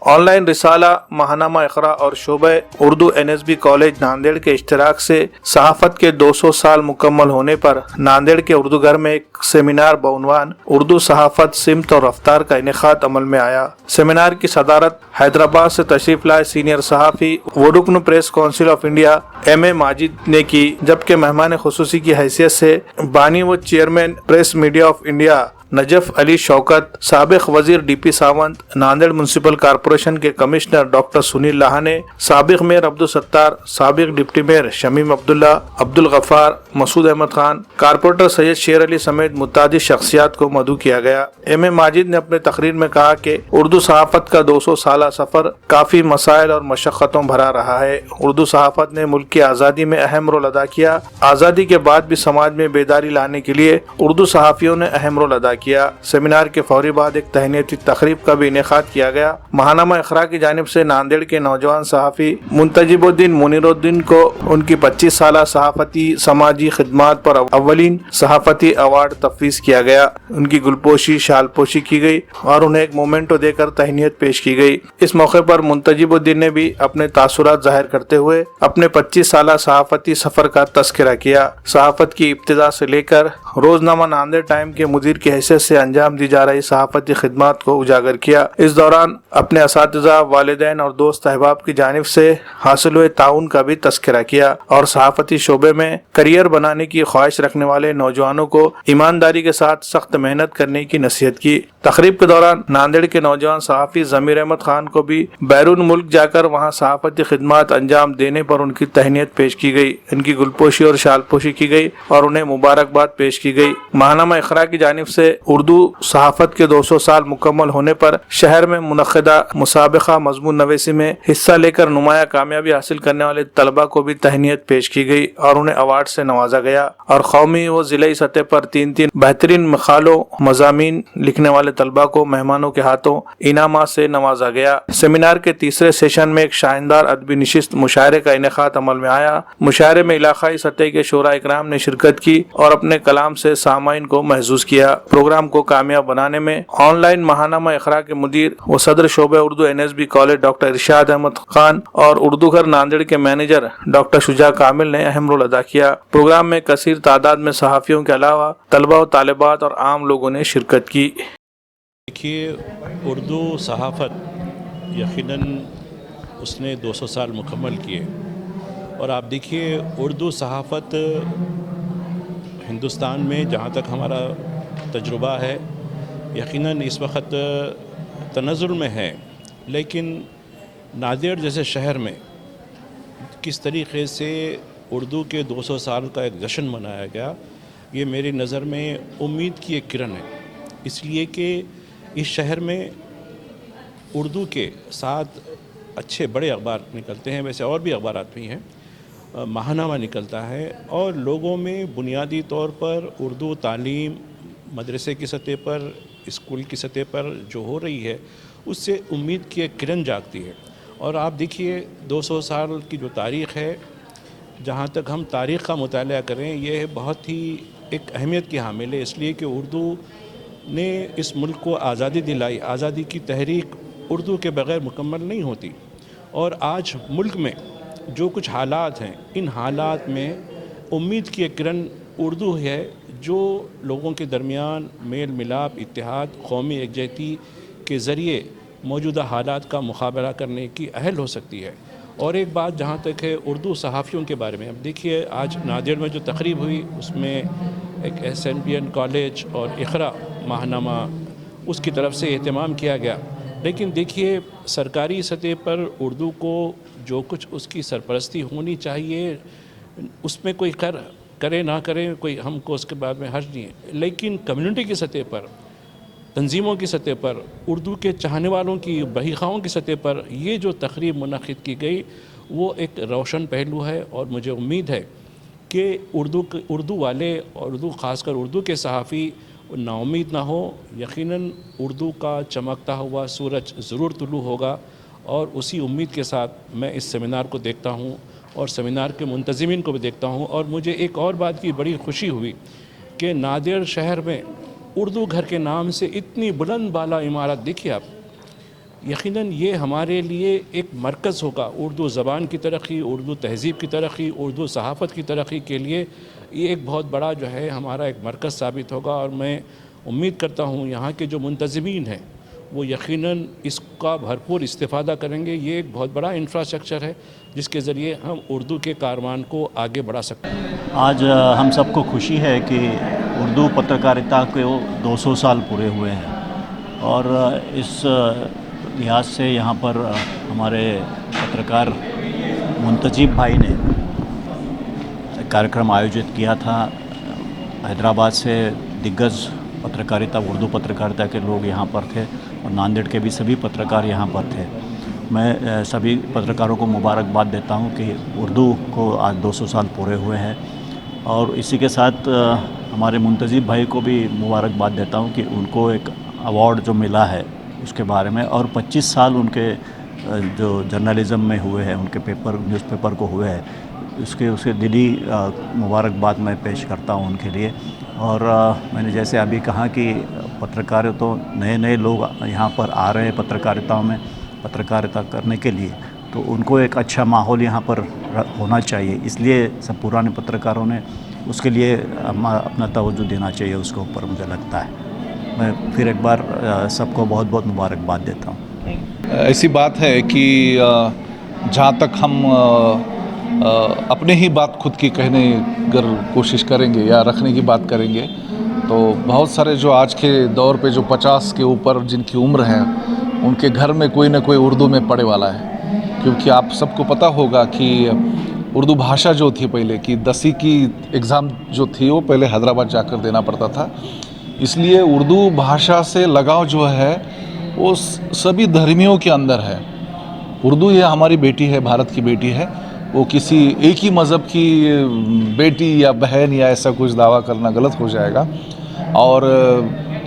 On line رسالہ ماہنامہ اقرا اور شعبہ اردو NSB کالج ناندیڑ کے اشتراک سے صحافت کے 200 سال مکمل ہونے پر ناندیڑ کے اردو گھر میں ایک سیمینار بعنوان اردو صحافت سمت اور رفتار کا انعقاد عمل میں آیا۔ سیمینار کی صدارت حیدرآباد سے تشریف لائے سینئر صحافی و رکن press council of India M.A. Majid نے کی، جبکہ مہمان خصوصی کی حیثیت سے بانی و chairman press media of India Najaf Ali Shaukat, سابق وزیر DP Sawant, Nanded municipal corporation کے کمشنر ڈاکٹر سنیل لاہانے، سابق میئر عبدالستار، سابق deputy mayor Shamim Abdullah, Abdul Ghaffar, Masood Ahmed Khan, corporator Syed Sher Ali سمیت متعدد شخصیات کو مدعو کیا گیا۔ M.A. ماجد نے اپنے تقریر میں کہا کہ اردو صحافت کا 200 سالہ سفر کافی مسائل اور مشقتوں بھرا رہا ہے۔ اردو صحافت نے ملک کی آزادی میں اہم رول ادا کیا۔ آزادی کے بعد بھی سماج میں بیداری لانے کے لیے اردو صحافیوں نے اہم رول ادا کیا۔ سیمینار کے فوری بعد ایک تہنیتی تقریب کا بھی انعقاد کیا گیا۔ ماہنامہ اقرا کی جانب سے ناندیڑ کے نوجوان صحافی منتجب الدین منیر الدین کو ان کی 25 سالہ صحافتی سماجی خدمات پر اولین صحافتی ایوارڈ تفویض کیا گیا۔ ان کی گلپوشی، شال پوشی کی گئی اور انہیں ایک مومنٹو دے کر تہنیت پیش کی گئی۔ اس موقع پر منتجب الدین نے بھی اپنے تاثرات ظاہر کرتے ہوئے اپنے 25 سالہ صحافتی سفر کا تذکرہ کیا۔ صحافت کی ابتدا سے لے کر روزنامہ ناندیڑ ٹائم کے مدیر کی حیثیت سے انجام دی جا رہی صحافتی خدمات کو اجاگر کیا۔ اس دوران اپنے اساتذہ، والدین اور دوست احباب کی جانب سے حاصل ہوئے تعاون کا بھی تذکرہ کیا اور صحافتی شعبے میں کریئر بنانے کی خواہش رکھنے والے نوجوانوں کو ایمانداری کے ساتھ سخت محنت کرنے کی نصیحت کی۔ تقریب کے دوران ناندیڑ کے نوجوان صحافی ضمیر احمد خان کو بھی بیرون ملک جا کر وہاں صحافتی خدمات انجام دینے پر ان کی تہنیت پیش کی گئی، ان کی گلپوشی اور شال پوشی کی گئی اور انہیں مبارکباد پیش کی گئی۔ ماہنامہ اقرا کی جانب سے اردو صحافت کے 200 سال مکمل ہونے پر شہر میں منعقدہ مسابقہ مضمون نویسی میں حصہ لے کر نمایاں کامیابی حاصل کرنے والے طلباء کو بھی تہنیت پیش کی گئی اور انہیں ایوارڈ سے نوازا گیا، اور قومی و ضلعی سطح پر 3 بہترین مقالوں مضامین لکھنے والے طلباء کو مہمانوں کے ہاتھوں انعامات سے نوازا گیا۔ سیمینار کے تیسرے سیشن میں ایک شاندار ادبی نشست مشاعرے کا انعقاد عمل میں آیا۔ مشاعرے میں علاقائی سطح کے شعراء اکرام نے شرکت کی اور اپنے کلام سے سامعین کو محظوظ کیا۔ پروگرام کو کامیاب بنانے میں آن لائن ماہنامہ اقرا کے مدیر و صدر شعبہ اردو NSB کالج ڈاکٹر ارشاد احمد خان اور اردو گھر ناندیڑ کے مینیجر ڈاکٹر شجاع کامل نے اہم رول ادا کیا۔ پروگرام میں کثیر تعداد میں صحافیوں کے علاوہ طلباء و طالبات اور عام لوگوں نے شرکت کی۔ دیکھیے، اردو صحافت یقیناً اس نے 200 سال مکمل کیے، اور آپ دیکھیے اردو صحافت ہندوستان میں جہاں تک ہمارا تجربہ ہے یقیناً اس وقت تنزل میں ہے، لیکن ناندیڑ جیسے شہر میں کس طریقے سے اردو کے 200 سال کا ایک جشن منایا گیا، یہ میری نظر میں امید کی ایک کرن ہے، اس لیے کہ اس شہر میں اردو کے ساتھ اچھے بڑے اخبار نکلتے ہیں، ویسے اور بھی اخبارات بھی ہیں، ماہنامہ نکلتا ہے، اور لوگوں میں بنیادی طور پر اردو تعلیم مدرسے کی سطح پر، اسکول کی سطح پر جو ہو رہی ہے اس سے امید کی ایک کرن جاگتی ہے۔ اور آپ دیکھیے 200 سال کی جو تاریخ ہے، جہاں تک ہم تاریخ کا مطالعہ کریں یہ بہت ہی ایک اہمیت کی حامل ہے، اس لیے کہ اردو نے اس ملک کو آزادی دلائی۔ آزادی کی تحریک اردو کے بغیر مکمل نہیں ہوتی، اور آج ملک میں جو کچھ حالات ہیں ان حالات میں امید کی ایک کرن اردو ہے جو لوگوں کے درمیان میل ملاپ، اتحاد، قومی یکجہتی کے ذریعے موجودہ حالات کا مقابلہ کرنے کی اہل ہو سکتی ہے۔ اور ایک بات جہاں تک ہے اردو صحافیوں کے بارے میں، اب دیکھیے آج ناندیڑ میں جو تقریب ہوئی اس میں ایک SNPN کالج اور اقرا ماہنامہ اس کی طرف سے اہتمام کیا گیا، لیکن دیکھیے سرکاری سطح پر اردو کو جو کچھ اس کی سرپرستی ہونی چاہیے اس میں کوئی کرے نہ کرے، کوئی ہم کو اس کے بعد میں حرج نہیں ہے، لیکن کمیونٹی کی سطح پر، تنظیموں کی سطح پر، اردو کے چاہنے والوں کی، بحیخواہوں کی سطح پر یہ جو تقریب منعقد کی گئی وہ ایک روشن پہلو ہے، اور مجھے امید ہے کہ اردو والے اور خاص کر اردو کے صحافی نا امید نہ ہو۔ یقیناً اردو کا چمکتا ہوا سورج ضرور طلوع ہوگا، اور اسی امید کے ساتھ میں اس سیمینار کو دیکھتا ہوں اور سیمینار کے منتظمین کو بھی دیکھتا ہوں۔ اور مجھے ایک اور بات کی بڑی خوشی ہوئی کہ ناندیڑ شہر میں اردو گھر کے نام سے اتنی بلند بالا عمارت، دیکھیے آپ یقیناً یہ ہمارے لیے ایک مرکز ہوگا اردو زبان کی ترقی، اردو تہذیب کی ترقی، اردو صحافت کی ترقی کے لیے یہ ایک بہت بڑا جو ہے ہمارا ایک مرکز ثابت ہوگا، اور میں امید کرتا ہوں یہاں کے جو منتظمین ہیں وہ یقیناً اس کا بھرپور استفادہ کریں گے۔ یہ ایک بہت بڑا انفراسٹرکچر ہے جس کے ذریعے ہم اردو کے کاروان کو آگے بڑھا سکتے ہیں۔ آج ہم سب کو خوشی ہے کہ اردو پترکاریتا کے 200 سال پورے ہوئے ہیں، اور اس لحاظ سے یہاں پر ہمارے پترکار منتجب بھائی نے کارکرم آیوجت کیا تھا۔ حیدرآباد سے دگز پترکاریتا، اردو پترکاریتا کے لوگ یہاں پر تھے، اور ناندیڑ کے بھی سبھی پترکار یہاں پر تھے۔ میں سبھی پترکاروں کو مبارکباد دیتا ہوں کہ اردو کو آج 200 سال پورے ہوئے ہیں، اور اسی کے ساتھ ہمارے منتظب بھائی کو بھی مبارکباد دیتا ہوں کہ ان کو ایک ایوارڈ جو ملا ہے اس کے بارے میں، اور 25 سال ان کے جو جرنلزم میں ہوئے ہیں، ان کے نیوز پیپر کو ہوئے ہیں، اسے دلی مبارکباد میں پیش کرتا ہوں ان کے لیے۔ اور میں نے جیسے ابھی کہا کہ پترکاروں نئے لوگ یہاں پر آ رہے ہیں پترکاریتا میں پترکاریتا کرنے کے لیے، تو ان کو ایک اچھا ماحول یہاں پر ہونا چاہیے، اس لیے سب پرانے پترکاروں نے اس کے لیے اپنا توجہ دینا چاہیے اس کے اوپر، مجھے لگتا ہے۔ میں پھر ایک بار سب کو بہت بہت مبارکباد دیتا ہوں۔ ایسی بات ہے کہ جہاں تک ہم اپنے ہی بات خود کی کہنے اگر کوشش کریں گے یا رکھنے کی بات کریں گے، تو بہت سارے جو آج کے دور پہ جو 50 کے اوپر جن کی عمر ہے، ان کے گھر میں کوئی نہ کوئی اردو میں پڑھے والا ہے، کیونکہ آپ سب کو پتہ ہوگا کہ اردو بھاشا جو تھی پہلے کی 10ویں کی ایگزام جو تھی وہ پہلے حیدرآباد جا کر دینا پڑتا تھا، اس لیے اردو بھاشا سے لگاؤ جو ہے وہ سبھی دھرمیوں کے اندر ہے۔ اردو یہ ہماری بیٹی ہے، بھارت کی بیٹی ہے، وہ کسی ایک ہی مذہب کی بیٹی یا بہن یا ایسا کچھ دعویٰ کرنا غلط ہو جائے گا۔ اور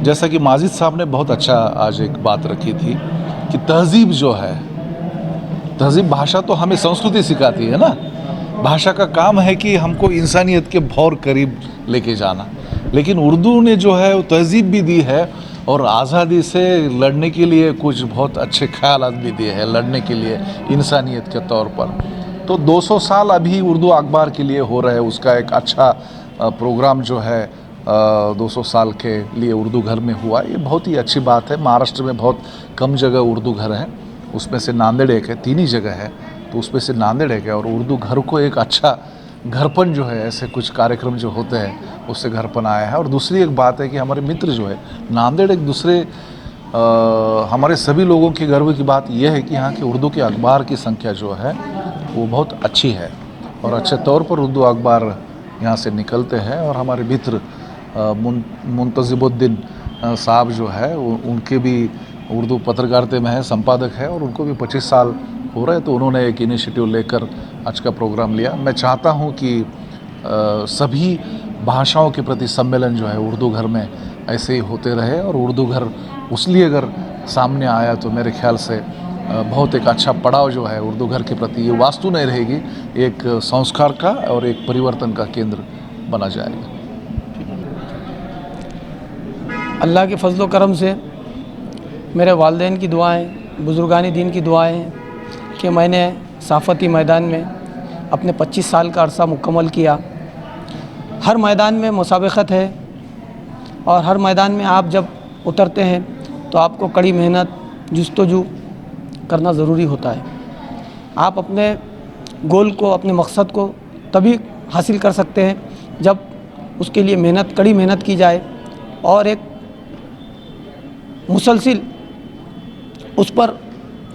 جیسا کہ ماجد صاحب نے بہت اچھا آج ایک بات رکھی تھی کہ تہذیب جو ہے، تہذیب بھاشا تو ہمیں سنسکرتی سکھاتی ہے نا، بھاشا کا کام ہے کہ ہم کو انسانیت کے بہت قریب لے کے جانا، لیکن اردو نے جو ہے وہ تہذیب بھی دی ہے، اور آزادی سے لڑنے کے لیے کچھ بہت اچھے خیالات بھی دیے ہیں لڑنے کے لیے انسانیت کے طور پر۔ تو 200 سال ابھی اردو اخبار کے لیے ہو رہے ہیں، اس کا ایک اچھا پروگرام جو ہے 200 سال کے لیے اردو گھر میں ہوا، یہ بہت ہی اچھی بات ہے۔ مہاراشٹر میں بہت کم جگہ اردو گھر ہیں، اس میں سے ناندیڑ ایک ہے، 3 ہی جگہ ہے، تو اس میں سے ناندیڑ ایک ہے، اور اردو گھر کو ایک اچھا گھرپن جو ہے، ایسے کچھ کارکرم جو ہوتے ہیں اس سے گھرپن آیا ہے۔ اور دوسری ایک بات ہے کہ ہمارے متر جو ہے ناندیڑ، ایک دوسرے ہمارے سبھی لوگوں کے گرو کی بات یہ ہے کہ یہاں کے اردو کے اخبار کی سنکھیا جو ہے وہ بہت اچھی ہے، اور اچھے طور پر اردو اخبار یہاں سے نکلتے ہیں۔ اور ہمارے متر منتظب الدین صاحب جو ہے ان کے بھی اردو پترکارتے میں ہے، سمپادک ہے، اور ان کو بھی 25 سال ہو رہے، تو انہوں نے ایک انیشیٹو لے کر آج کا پروگرام لیا۔ میں چاہتا ہوں کہ سبھی بھاشاؤں کے پرتی سمیلن جو ہے اردو گھر میں ایسے ہی ہوتے رہے، اور اردو گھر اس لیے اگر سامنے آیا تو میرے خیال سے بہت ایک اچھا پڑاؤ جو ہے اردو گھر کے پرتی، یہ واستو نہیں رہے گی، ایک سنسکار کا اور ایک پریورتن کا کیندر بنا جائے گا۔ اللہ کے فضل و کرم سے میرے والدین کی دعائیں، بزرگان دین کی دعائیں ہیں کہ میں نے صحافتی میدان میں اپنے 25 سال کا عرصہ مکمل کیا۔ ہر میدان میں مسابقت ہے، اور ہر میدان میں آپ جب اترتے ہیں تو آپ کو کڑی محنت، جستجو کرنا ضروری ہوتا ہے۔ آپ اپنے گول کو، اپنے مقصد کو تبھی حاصل کر سکتے ہیں جب اس کے لیے کڑی محنت کی جائے، اور ایک مسلسل اس پر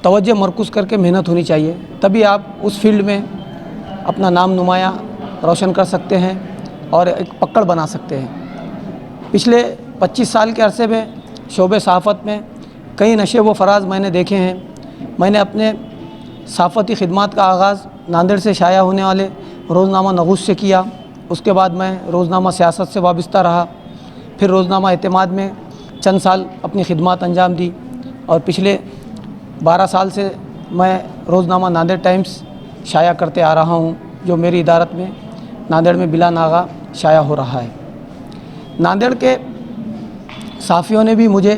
توجہ مرکوز کر کے محنت ہونی چاہیے، تبھی آپ اس فیلڈ میں اپنا نام نمایاں روشن کر سکتے ہیں اور ایک پکڑ بنا سکتے ہیں۔ پچھلے 25 سال کے عرصے میں شعبہ صحافت میں کئی نشیب و فراز میں نے دیکھے ہیں۔ میں نے اپنے صحافتی خدمات کا آغاز ناندیڑ سے شائع ہونے والے روزنامہ نغوش سے کیا، اس کے بعد میں روزنامہ سیاست سے وابستہ رہا، پھر روزنامہ اعتماد میں چند سال اپنی خدمات انجام دی، اور پچھلے 12 سال سے میں روزنامہ ناندیڑ ٹائمز شائع کرتے آ رہا ہوں، جو میری ادارت میں ناندیڑ میں بلا ناغہ شائع ہو رہا ہے۔ ناندیڑ کے صحافیوں نے بھی مجھے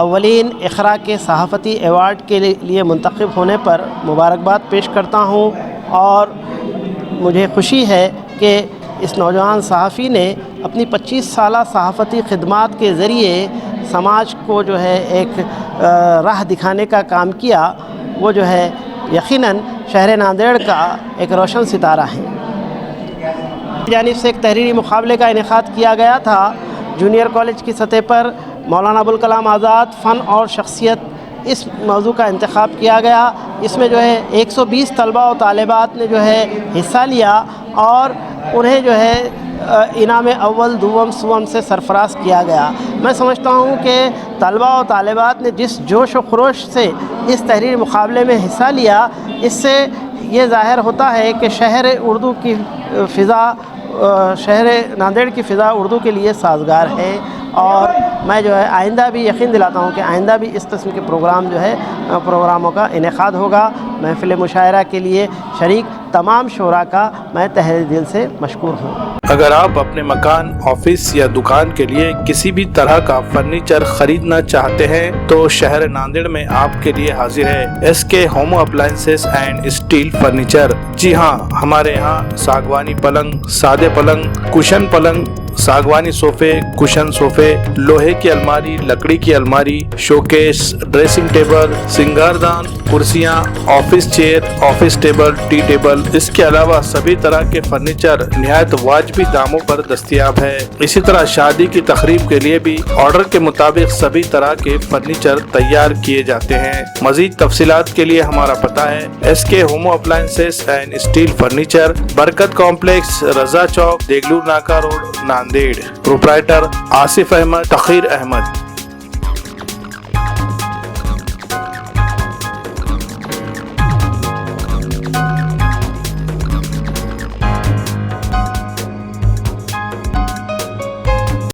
اولین اقرا کے صحافتی ایوارڈ کے لیے منتخب ہونے پر مبارکباد پیش کرتا ہوں، اور مجھے خوشی ہے کہ اس نوجوان صحافی نے اپنی 25 سالہ صحافتی خدمات کے ذریعے سماج کو جو ہے ایک راہ دکھانے کا کام کیا، وہ جو ہے یقیناً شہر ناندیڑ کا ایک روشن ستارہ ہے۔ جانب سے ایک تحریری مقابلے کا انعقاد کیا گیا تھا جونیئر کالج کی سطح پر۔ مولانا ابوالکلام آزاد فن اور شخصیت اس موضوع کا انتخاب کیا گیا۔ اس میں جو ہے 120 طلباء و طالبات نے جو ہے حصہ لیا اور انہیں جو ہے انعام اول دوم سوم سے سرفراز کیا گیا۔ میں سمجھتا ہوں کہ طلباء و طالبات نے جس جوش و خروش سے اس تحریری مقابلے میں حصہ لیا، اس سے یہ ظاہر ہوتا ہے کہ شہر اردو کی فضا، شہر ناندیڑ کی فضا اردو کے لیے سازگار ہے، اور میں جو ہے آئندہ بھی یقین دلاتا ہوں کہ آئندہ بھی اس قسم کے پروگراموں کا انعقاد ہوگا۔ محفل مشاعرہ کے لیے شریک تمام شعراء کا میں تہہ دل سے مشکور ہوں۔ اگر آپ اپنے مکان، آفس یا دکان کے لیے کسی بھی طرح کا فرنیچر خریدنا چاہتے ہیں تو شہر ناندیڑ میں آپ کے لیے حاضر ہے S K home appliances and steel furniture. جی ہاں، ہمارے یہاں ساگوانی پلنگ، سادے پلنگ، کشن پلنگ، ساگوانی صوفے، کشن صوفے، لوہے کی الماری، لکڑی کی الماری، شوکیس، ڈریسنگ ٹیبل، سنگاردان، کرسیاں، office chair, office table, tea table, اس کے علاوہ سبھی طرح کے فرنیچر نہایت واجبی داموں پر دستیاب ہے۔ اسی طرح شادی کی تقریب کے لیے بھی آرڈر کے مطابق سبھی طرح کے فرنیچر تیار کیے جاتے ہیں۔ مزید تفصیلات کے لیے ہمارا پتہ ہے S K home appliances and steel furniture, Barkat complex, Raza Chowk, Deglur Naka road, Nanded. Proprietor Asif Ahmed, Taqeer Ahmad.